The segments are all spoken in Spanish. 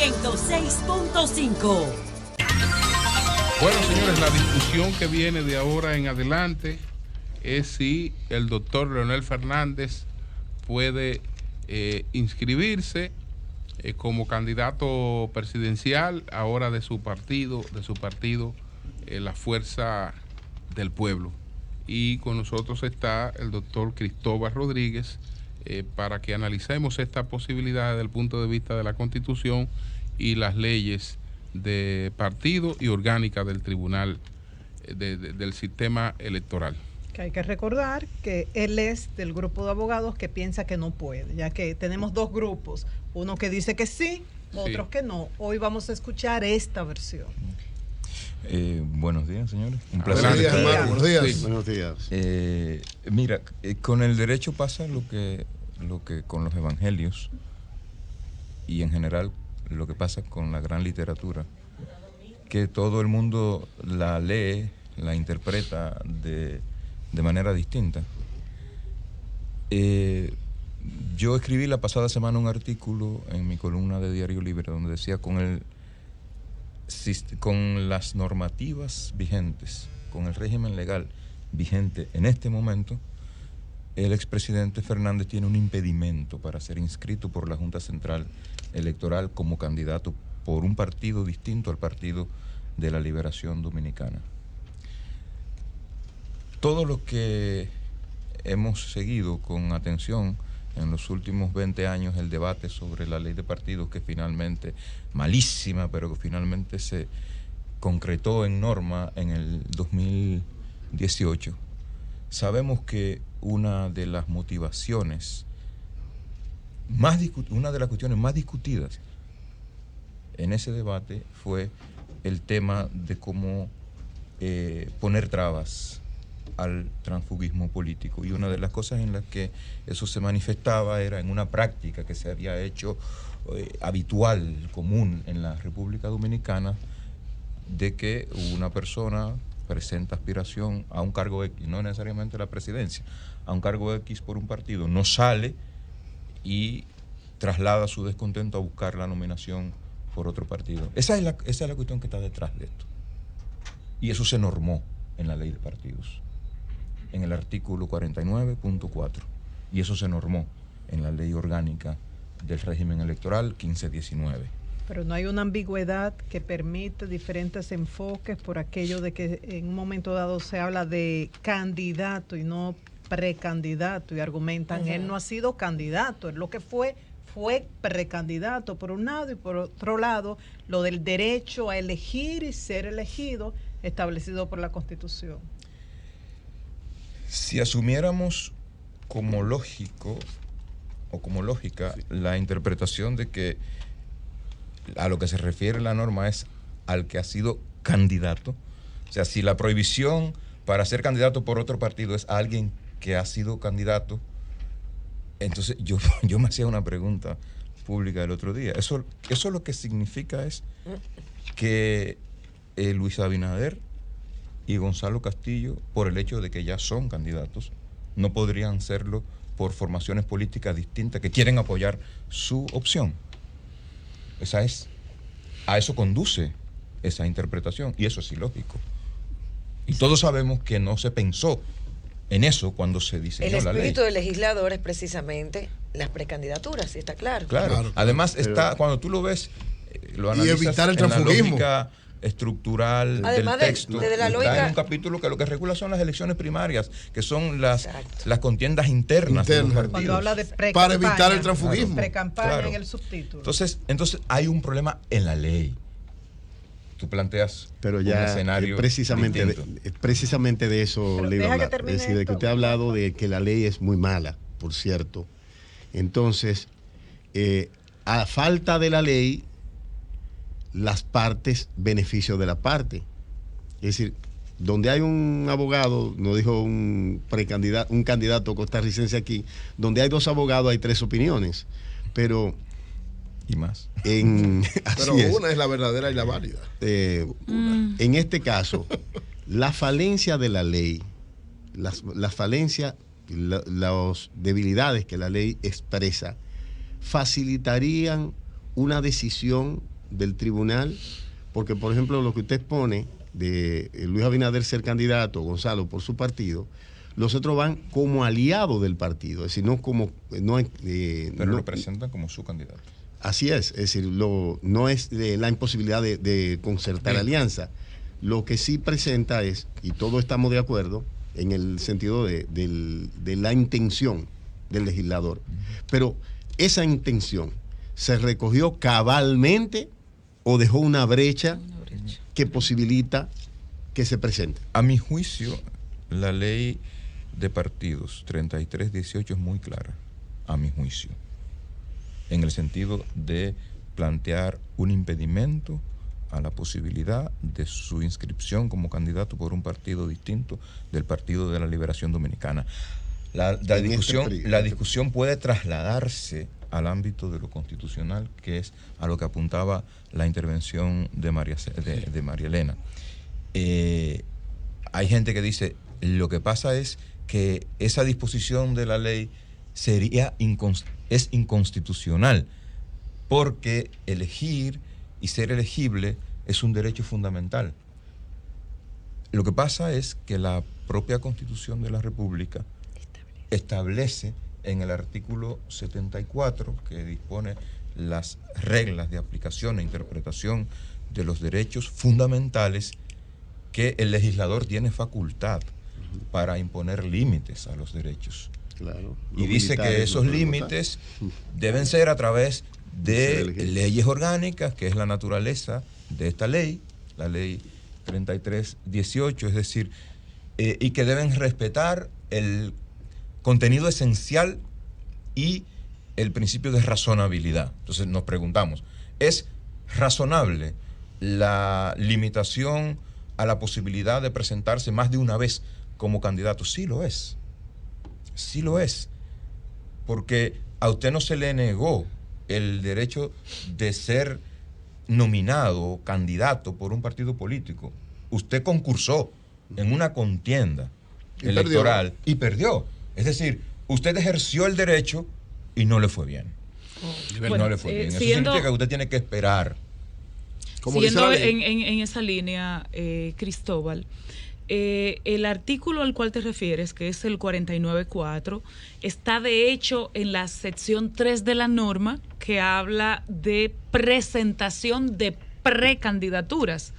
106.5. Bueno, señores, la discusión que viene de ahora en adelante es si el doctor Leonel Fernández puede inscribirse como candidato presidencial ahora de su partido, la Fuerza del Pueblo. Y con nosotros está el doctor Cristóbal Rodríguez para que analicemos esta posibilidad desde el punto de vista de la Constitución y las leyes de partido y orgánica del tribunal del sistema electoral. Que hay que recordar que él es del grupo de abogados que piensa que no puede, ya que tenemos dos grupos, uno que dice que sí, otros que no. Hoy vamos a escuchar esta versión. Buenos días, señores. Un placer. Buenos días, hermano. Sí. Buenos días. Buenos días. Mira, con el derecho pasa lo que con los evangelios y en general lo que pasa con la gran literatura, que todo el mundo la lee, la interpreta de manera distinta. Yo escribí la pasada semana un artículo en mi columna de Diario Libre donde decía con las normativas vigentes, con el régimen legal vigente en este momento, el expresidente Fernández tiene un impedimento para ser inscrito por la Junta Central Electoral como candidato por un partido distinto al Partido de la Liberación Dominicana. Todo lo que hemos seguido con atención en los últimos 20 años el debate sobre la ley de partidos, que finalmente, malísima, pero que finalmente se concretó en norma en el 2018, sabemos que una de las motivaciones una de las cuestiones más discutidas en ese debate fue el tema de cómo poner trabas al transfugismo político, y una de las cosas en las que eso se manifestaba era en una práctica que se había hecho habitual, común en la República Dominicana, de que una persona presenta aspiración a un cargo X, no necesariamente la presidencia, a un cargo X por un partido, no sale y traslada su descontento a buscar la nominación por otro partido. Esa es la cuestión que está detrás de esto. Y eso se normó en la ley de partidos, en el artículo 49.4, y eso se normó en la ley orgánica del régimen electoral 1519. Pero no hay una ambigüedad que permite diferentes enfoques por aquello de que en un momento dado se habla de candidato y no precandidato, y argumentan, él no ha sido candidato, él lo que fue precandidato por un lado, y por otro lado lo del derecho a elegir y ser elegido establecido por la Constitución. Si asumiéramos como lógico o como lógica la interpretación de que a lo que se refiere la norma es al que ha sido candidato, o sea, si la prohibición para ser candidato por otro partido es a alguien que ha sido candidato, entonces yo me hacía una pregunta pública el otro día. Eso lo que significa es que Luis Abinader y Gonzalo Castillo, por el hecho de que ya son candidatos, no podrían serlo por formaciones políticas distintas que quieren apoyar su opción. A eso conduce esa interpretación, y eso es ilógico. Y todos sabemos que no se pensó en eso cuando se diseñó la ley. El espíritu del legislador es precisamente las precandidaturas, ¿sí está claro? Claro. Además está, cuando tú lo ves, lo analizas, y evitar el en la transfugismo lógica estructural además del texto. de la está lógica, en un capítulo que lo que regula son las elecciones primarias, que son las contiendas internas de los partidos. Cuando habla de para evitar el transfugismo. Precampaña en el subtítulo. Entonces hay un problema en la ley. Tú planteas pero ya un escenario precisamente de eso pero le iba a hablar. que Es decir, de que usted ha hablado de que la ley es muy mala, por cierto. Entonces, a falta de la ley, las partes, beneficio de la parte. Es decir, donde hay un abogado, nos dijo un candidato costarricense aquí, donde hay dos abogados hay tres opiniones, pero y más. Pero una es la verdadera y la válida. En este caso, la falencia de la ley, las falencias, las debilidades que la ley expresa, facilitarían una decisión del tribunal, porque por ejemplo lo que usted pone de Luis Abinader ser candidato, Gonzalo por su partido, los otros van como aliados del partido, es decir, no como... pero lo presentan como su candidato. Así es decir, no es la imposibilidad de concertar alianza. Lo que sí presenta es, y todos estamos de acuerdo, en el sentido de la intención del legislador. Pero esa intención se recogió cabalmente o dejó una brecha que posibilita que se presente. A mi juicio, la ley de partidos 3318 es muy clara, a mi juicio, en el sentido de plantear un impedimento a la posibilidad de su inscripción como candidato por un partido distinto del Partido de la Liberación Dominicana. La discusión puede trasladarse al ámbito de lo constitucional, que es a lo que apuntaba la intervención de María Elena. Hay gente que dice, lo que pasa es que esa disposición de la ley es inconstitucional, porque elegir y ser elegible es un derecho fundamental. Lo que pasa es que la propia Constitución de la República establece en el artículo 74, que dispone las reglas de aplicación e interpretación de los derechos fundamentales, que el legislador tiene facultad para imponer límites a los derechos. Claro, y dice que esos límites deben ser a través de leyes orgánicas, que es la naturaleza de esta ley, la ley 3318, es decir, y que deben respetar el contenido esencial y el principio de razonabilidad. Entonces nos preguntamos, ¿es razonable la limitación a la posibilidad de presentarse más de una vez como candidato? Sí lo es. Sí lo es. Porque a usted no se le negó el derecho de ser nominado, candidato por un partido político. Usted concursó en una contienda electoral y perdió. Es decir, usted ejerció el derecho y no le fue bien. No le fue bien. Eso significa que usted tiene que esperar. Siguiendo en esa línea, Cristóbal, el artículo al cual te refieres, que es el 49.4, está de hecho en la sección 3 de la norma, que habla de presentación de precandidaturas.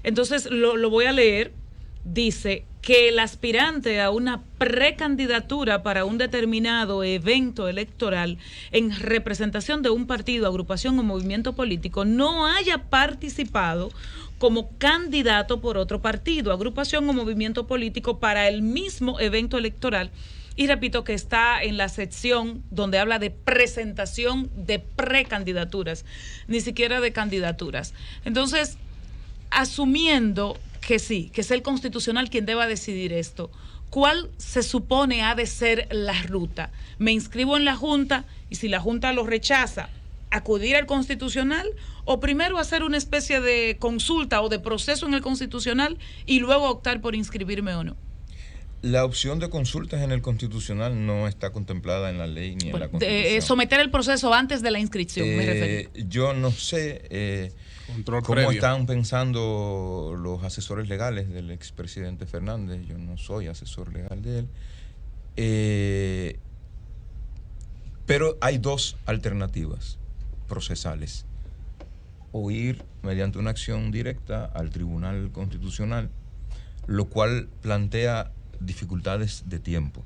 Entonces lo voy a leer. Dice que el aspirante a una precandidatura para un determinado evento electoral en representación de un partido, agrupación o movimiento político no haya participado como candidato por otro partido, agrupación o movimiento político para el mismo evento electoral. Y repito que está en la sección donde habla de presentación de precandidaturas, ni siquiera de candidaturas. Entonces, asumiendo que sí, que es el constitucional quien deba decidir esto, ¿cuál se supone ha de ser la ruta? Me inscribo en la Junta y si la Junta lo rechaza, acudir al constitucional, o primero hacer una especie de consulta o de proceso en el constitucional y luego optar por inscribirme o no. La opción de consultas en el constitucional no está contemplada en la ley ni en la Constitución. Someter el proceso antes de la inscripción, me refiero. Yo no sé cómo previo están pensando los asesores legales del expresidente Fernández. Yo no soy asesor legal de él. Pero hay dos alternativas procesales. O ir mediante una acción directa al Tribunal Constitucional, lo cual plantea dificultades de tiempo.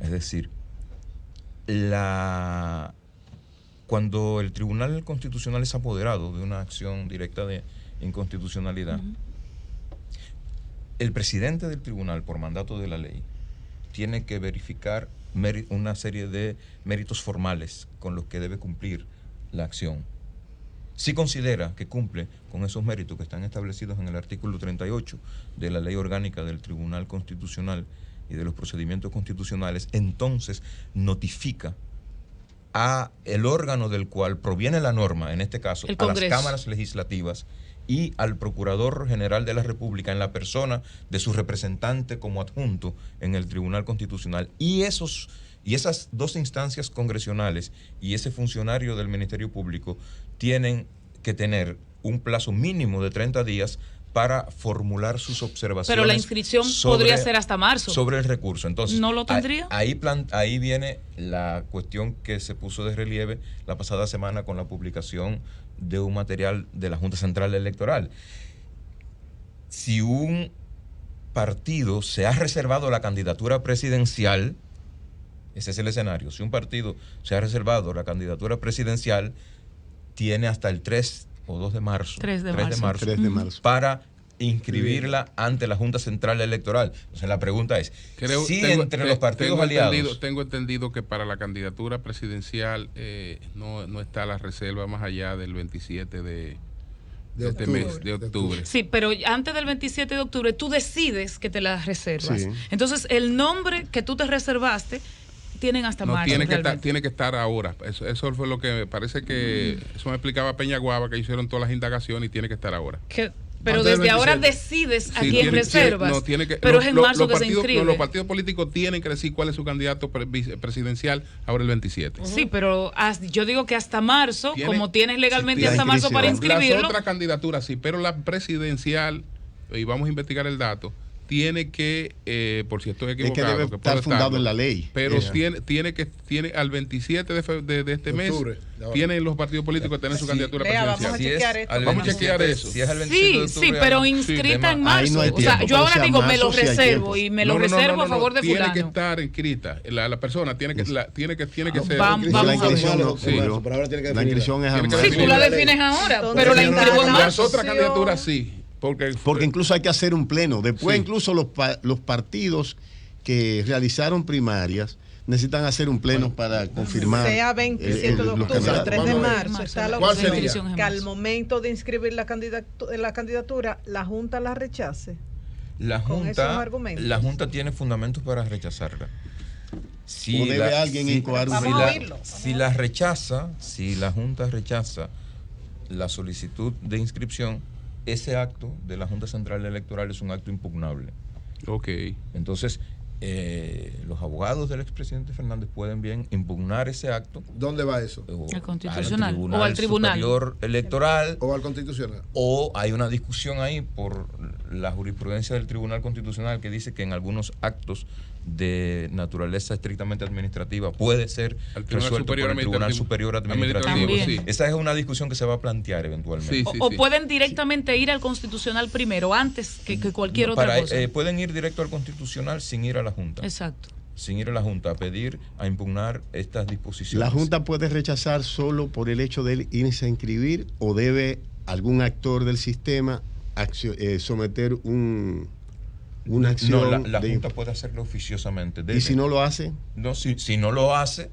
Es decir, cuando el Tribunal Constitucional es apoderado de una acción directa de inconstitucionalidad, el presidente del tribunal, por mandato de la ley, tiene que verificar una serie de méritos formales con los que debe cumplir la acción. Si considera que cumple con esos méritos que están establecidos en el artículo 38 de la Ley Orgánica del Tribunal Constitucional y de los procedimientos constitucionales, entonces notifica a el órgano del cual proviene la norma, en este caso a las cámaras legislativas, y al Procurador General de la República en la persona de su representante como adjunto en el Tribunal Constitucional. Y esas dos instancias congresionales y ese funcionario del Ministerio Público tienen que tener un plazo mínimo de 30 días para formular sus observaciones. Pero la inscripción podría ser hasta marzo. Sobre el recurso. Entonces, ¿no lo tendría? Ahí viene la cuestión que se puso de relieve la pasada semana con la publicación de un material de la Junta Central Electoral. Si un partido se ha reservado la candidatura presidencial, ese es el escenario, si un partido se ha reservado la candidatura presidencial, tiene hasta el 3 o 2 de marzo, 3 de marzo. Para inscribirla ante la Junta Central Electoral. Entonces la pregunta es, entre los partidos aliados... Tengo entendido que para la candidatura presidencial no está la reserva más allá del 27 de este mes de octubre. Sí, pero antes del 27 de octubre tú decides que te la reservas. Sí. Entonces el nombre que tú te reservaste tienen hasta marzo. Tiene que estar ahora. Eso fue lo que me parece que eso me explicaba Peña Guava, que hicieron todas las indagaciones y tiene que estar ahora. Pero desde ahora decides a quién reservas. Pero es en marzo que se inscribe. Los partidos políticos tienen que decir cuál es su candidato presidencial ahora el 27. Sí, pero yo digo que hasta marzo, como tienes legalmente hasta marzo para inscribirlo. Las otras candidaturas sí, pero la presidencial, y vamos a investigar el dato, tiene que, por si estoy equivocado, es que debe estar fundado en la ley. Pero tiene al 27 de este mes, tienen los partidos políticos que tener su candidatura presidencial. Vamos a chequear eso. Si es el 27 de octubre, sí, pero inscrita en marzo. No, o sea, yo ahora digo, me lo sí reservo y me lo reservo a favor de fulano. Tiene que estar inscrita. La persona tiene que ser. Vamos la inscripción no, pero ahora tiene que la inscripción es a marzo. Sí, tú la defines ahora, pero la inscribo en marzo. Las otras candidaturas sí. Porque incluso hay que hacer un pleno. Después incluso los partidos que realizaron primarias necesitan hacer un pleno para confirmar. Sea 27 de octubre, 3 de marzo, está la ¿Cuál opción sería? que al momento de inscribir la candidatura, la Junta la rechace. La con esos argumentos. Junta tiene fundamentos para rechazarla. O debe alguien incoar un si la Junta rechaza la solicitud de inscripción, ese acto de la Junta Central Electoral es un acto impugnable. Ok. Entonces, los abogados del expresidente Fernández pueden bien impugnar ese acto. ¿Dónde va eso? Al Constitucional o al Tribunal Superior Electoral. ¿O al Constitucional? O hay una discusión ahí por la jurisprudencia del Tribunal Constitucional que dice que en algunos actos de naturaleza estrictamente administrativa puede ser resuelto por el Tribunal Superior Administrativo. Sí. Esa es una discusión que se va a plantear eventualmente. O pueden directamente ir al Constitucional primero, antes que cualquier otra cosa. Pueden ir directo al Constitucional sin ir a la Junta. Exacto. Sin ir a la Junta a pedir, a impugnar estas disposiciones. ¿La Junta puede rechazar solo por el hecho de irse a inscribir o debe algún actor del sistema someter una acción? No, la Junta puede hacerlo oficiosamente. ¿Y si no lo hace? No, si no lo hace,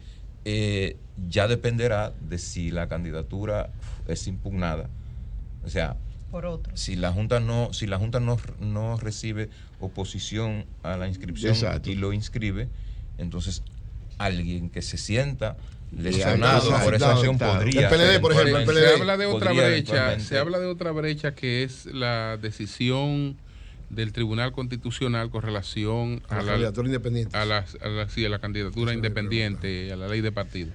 ya dependerá de si la candidatura es impugnada. O sea, por otro. Si la Junta no recibe oposición a la inscripción. Exacto. Y lo inscribe, entonces alguien que se sienta lesionado por esa acción podría. El PLD, por ejemplo, el PLD. Se habla de otra brecha que es la decisión del Tribunal Constitucional con relación a la candidatura independiente, a la candidatura independiente, a la ley de partido.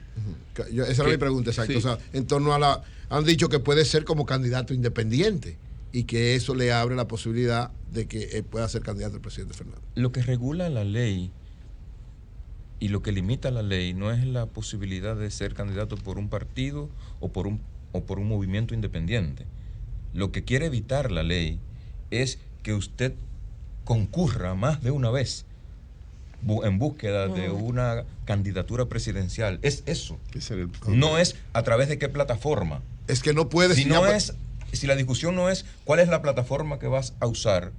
Esa era mi pregunta, exacto. Sí. O sea, en torno a han dicho que puede ser como candidato independiente y que eso le abre la posibilidad de que él pueda ser candidato al presidente Fernández. Lo que regula la ley y lo que limita la ley no es la posibilidad de ser candidato por un partido o por un movimiento independiente. Lo que quiere evitar la ley es que usted concurra más de una vez en búsqueda de una candidatura presidencial. Es eso. No es a través de qué plataforma. Es que no puede. Si la discusión no es cuál es la plataforma que vas a usar,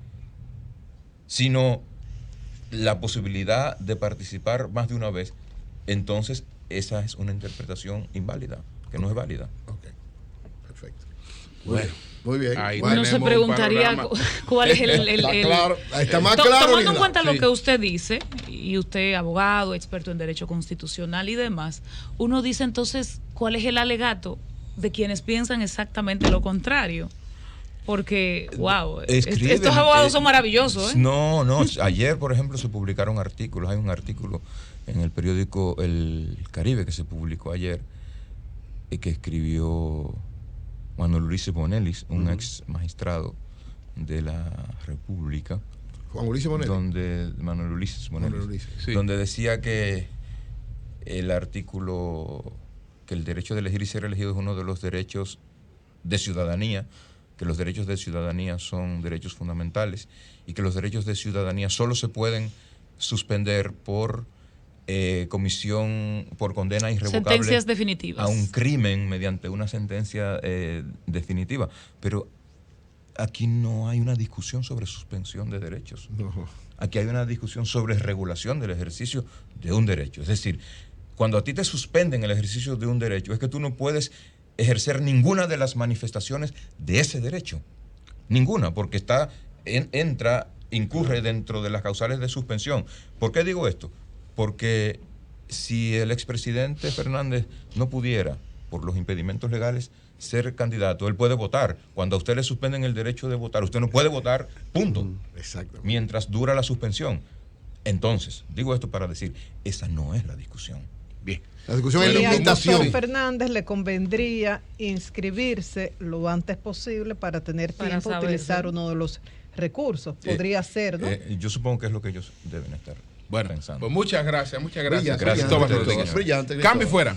sino la posibilidad de participar más de una vez, entonces esa es una interpretación inválida, que no es válida. Ok, perfecto. Bueno, muy bien. Uno se preguntaría cuál es está más claro. Tomando en cuenta lo que usted dice, y usted abogado, experto en derecho constitucional y demás, uno dice entonces cuál es el alegato de quienes piensan exactamente lo contrario. Porque, wow, estos abogados son maravillosos. No, ayer, por ejemplo, se publicaron artículos. Hay un artículo en el periódico El Caribe que se publicó ayer, que escribió Manuel Ulises Bonelis, un ex magistrado de la República. Juan Ulises Bonelis. Manuel Ulises Bonelis, sí. Donde decía que el artículo, que el derecho de elegir y ser elegido es uno de los derechos de ciudadanía, que los derechos de ciudadanía son derechos fundamentales y que los derechos de ciudadanía solo se pueden suspender por comisión, por condena irrevocable, sentencias definitivas a un crimen mediante una sentencia definitiva. Pero aquí no hay una discusión sobre suspensión de derechos. No. Aquí hay una discusión sobre regulación del ejercicio de un derecho. Es decir, cuando a ti te suspenden el ejercicio de un derecho, es que tú no puedes ejercer ninguna de las manifestaciones de ese derecho. Ninguna, porque incurre dentro de las causales de suspensión. ¿Por qué digo esto? Porque si el expresidente Fernández no pudiera, por los impedimentos legales, ser candidato, él puede votar. Cuando a usted le suspenden el derecho de votar, usted no puede votar, punto. Exactamente. Mientras dura la suspensión. Entonces, digo esto para decir, esa no es la discusión. Bien. La discusión es la implementación. Al doctor Fernández le convendría inscribirse lo antes posible para tener tiempo de utilizar uno de los recursos. Podría ser, ¿no? Yo supongo que es lo que ellos deben estar pensando. Pues muchas gracias. Brillante, Cristóbal Rodríguez. Brillante. Cambio fuera.